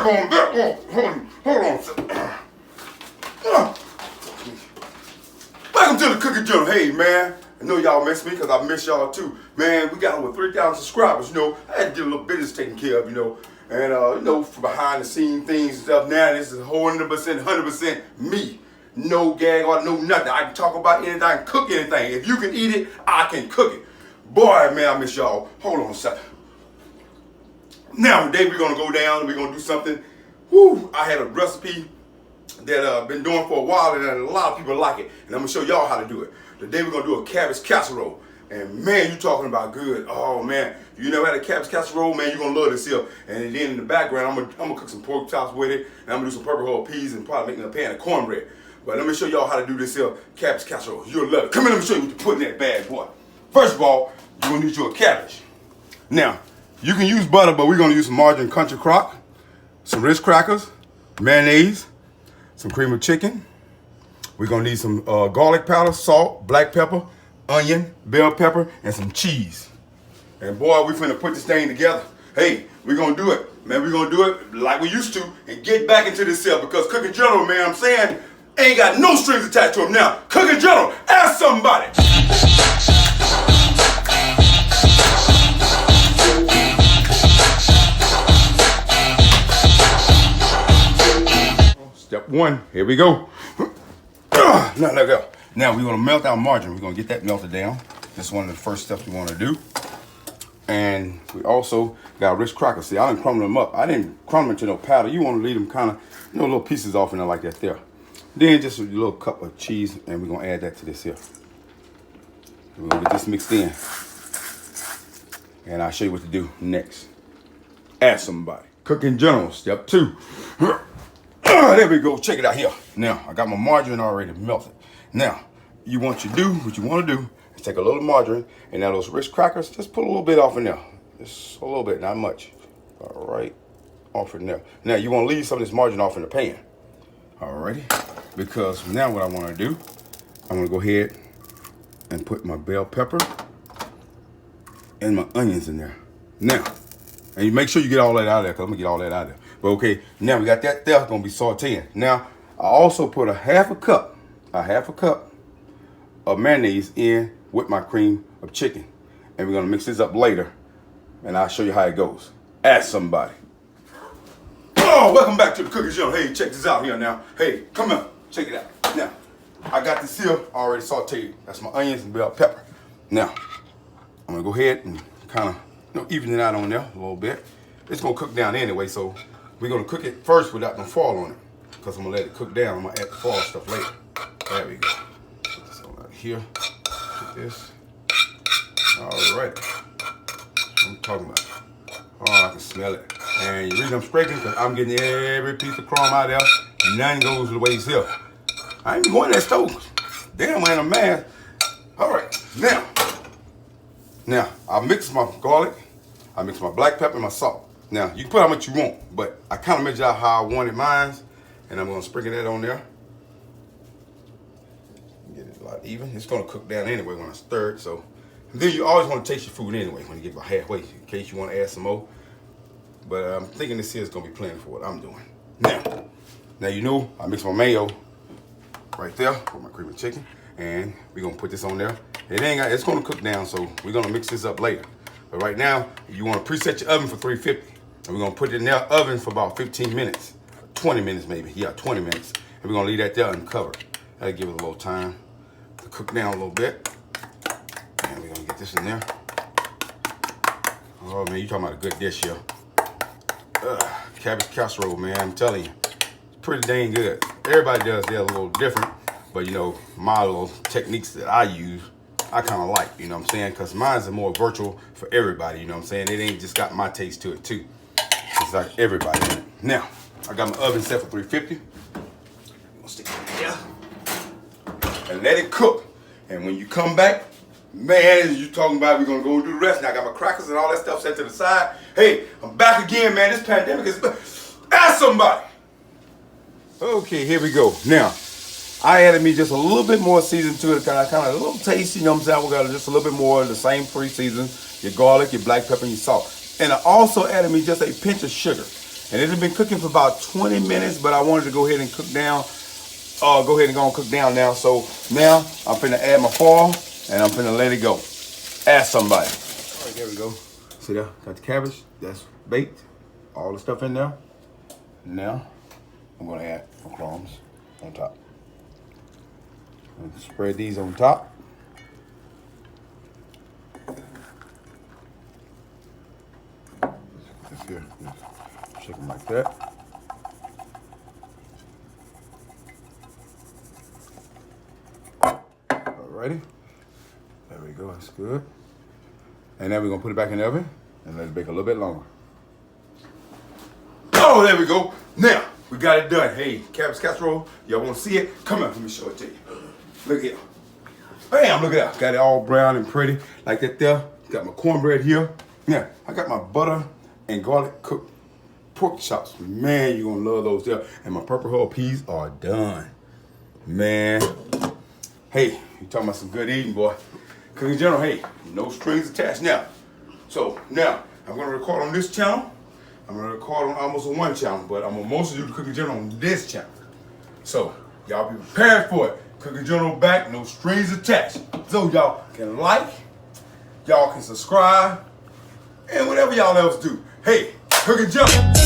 back on that. Hold on. Welcome to the Cooking Journal. Hey, man. I know y'all miss me because I miss y'all too. Man, we got over 3,000 subscribers, you know. I had to get a little business taken care of, you know. And, you know, for behind the scene things and stuff, now this is 100% me. No gag or no nothing. I can talk about anything, I can cook anything. If you can eat it, I can cook it. Boy, man, I miss y'all. Hold on a second. Now, today we're going to go down and we're going to do something. Whoo, I had a recipe that I've been doing for a while and a lot of people like it. And I'm going to show y'all how to do it. Today we're going to do a cabbage casserole. And man, you talking about good. Oh man, you never had a cabbage casserole, man, you're going to love this here. And then in the background, I'm going to cook some pork chops with it. And I'm going to do some purple hull peas and probably make a pan of cornbread. But let me show y'all how to do this here cabbage casserole. You'll love it. Come here, let me show you what to put in that bag, boy. First of all, you're going to need you a cabbage. Now, you can use butter, but we're going to use some margarine country crock, some Ritz crackers, mayonnaise, some cream of chicken. We're going to need some garlic powder, salt, black pepper, onion, bell pepper, and some cheese. And boy, we finna put this thing together. Hey, we're going to do it. Man, we're going to do it like we used to and get back into this here because Cooking Journal, man, I'm saying, ain't got no strings attached to them now. Cooking Journal, ask somebody. Step one, here we go. Now let go. Now we're gonna melt our margarine. We're gonna get that melted down. That's one of the first steps we wanna do. And we also got Ritz crackers. See, I didn't crumble them up. I didn't crumble them into no powder. You wanna leave them kind of, you know, little pieces off in there like that there. Then just a little cup of cheese, and we're gonna add that to this here. We're gonna get this mixed in. And I'll show you what to do next. Ask somebody. Cooking Journal, step two. There we go, check it out here. Now, I got my margarine already melted. Now, what you want to do is take a little margarine and now those Ritz crackers, just put a little bit off in there. Just a little bit, not much. All right, off in there. Now, you want to leave some of this margarine off in the pan. Alrighty, because now what I want to do, I'm going to go ahead and put my bell pepper and my onions in there. Now, and you make sure you get all that out of there, because I'm going to get all that out of there. But okay, now we got that there, going to be sauteing. Now, I also put a half a cup of mayonnaise in with my cream of chicken. And we're going to mix this up later, and I'll show you how it goes. Ask somebody. Oh, welcome back to the Cooking Journal. Hey, check this out here now. Hey, come on, check it out. Now, I got this here already sauteed. That's my onions and bell pepper. Now, I'm going to go ahead and kind of even it out on there a little bit. It's going to cook down anyway, so we're going to cook it first without no fall on it. Because I'm going to let it cook down. I'm going to add the fall stuff later. There we go. Put this on out here. Put this. All right. What I'm talking about. Oh, I can smell it. And the reason I'm scraping because I'm getting every piece of crumb out there. None goes to the waste here. I ain't going to that stove. Damn, man, I'm mad. All right. Now, I mix my garlic. I mix my black pepper and my salt. Now, you can put how much you want, but I kind of measured out how I wanted mine, and I'm going to sprinkle that on there. Get it a lot even. It's going to cook down anyway when I stir it, so. And then you always want to taste your food anyway when you get about halfway, in case you want to add some more. But I'm thinking this here is going to be plenty for what I'm doing. Now you know, I mix my mayo right there with my cream of chicken, and we're going to put this on there. It's going to cook down, so we're going to mix this up later. But right now, you want to preset your oven for 350. And we're going to put it in the oven for about 15 minutes. 20 minutes maybe. Yeah, 20 minutes. And we're going to leave that there uncovered. That'll give it a little time to cook down a little bit. And we're going to get this in there. Oh, man, you're talking about a good dish here. Cabbage casserole, man, I'm telling you. It's pretty dang good. Everybody does they're a little different. But, you know, my little techniques that I use, I kind of like, you know what I'm saying? Because mine's are more virtual for everybody, you know what I'm saying? It ain't just got my taste to it, too. It's like everybody in it. Now, I got my oven set for 350. I'm going to stick it in there. And let it cook. And when you come back, man, you talking about we're going to go do the rest. Now, I got my crackers and all that stuff set to the side. Hey, I'm back again, man. This pandemic is... Ask somebody. Okay, here we go. Now, I added me just a little bit more season to it, kind of a little taste, you know what I'm saying? We got just a little bit more of the same 3 seasons, your garlic, your black pepper, and your salt. And I also added me just a pinch of sugar. And it has been cooking for about 20 minutes, but I wanted to go ahead and cook down. Go ahead and go and cook down now. So now I'm finna add my foil and I'm finna let it go. Ask somebody. All right, there we go. See there? Got the cabbage. That's baked. All the stuff in there. Now I'm gonna add my crumbs on top. Spread these on top. This here, just shake them like that. Alrighty, there we go. That's good. And then we're gonna put it back in the oven and let it bake a little bit longer. Oh, there we go. Now we got it done. Hey, cabbage casserole. Y'all want to see it? Come on, let me show it to you. Look here. Bam, look at that. Got it all brown and pretty like that there. Got my cornbread here. Yeah, I got my butter and garlic cooked pork chops. Man, you're gonna love those there. And my purple hull peas are done. Man. Hey, you talking about some good eating, boy. Cooking General, hey, no strings attached now. So now I'm gonna record on this channel. I'm gonna record on almost on one channel, but I'm gonna mostly do the Cooking General on this channel. So y'all be prepared for it. Cooking General back, no strings attached. So y'all can like, y'all can subscribe, and whatever y'all else do. Hey, Cooking General.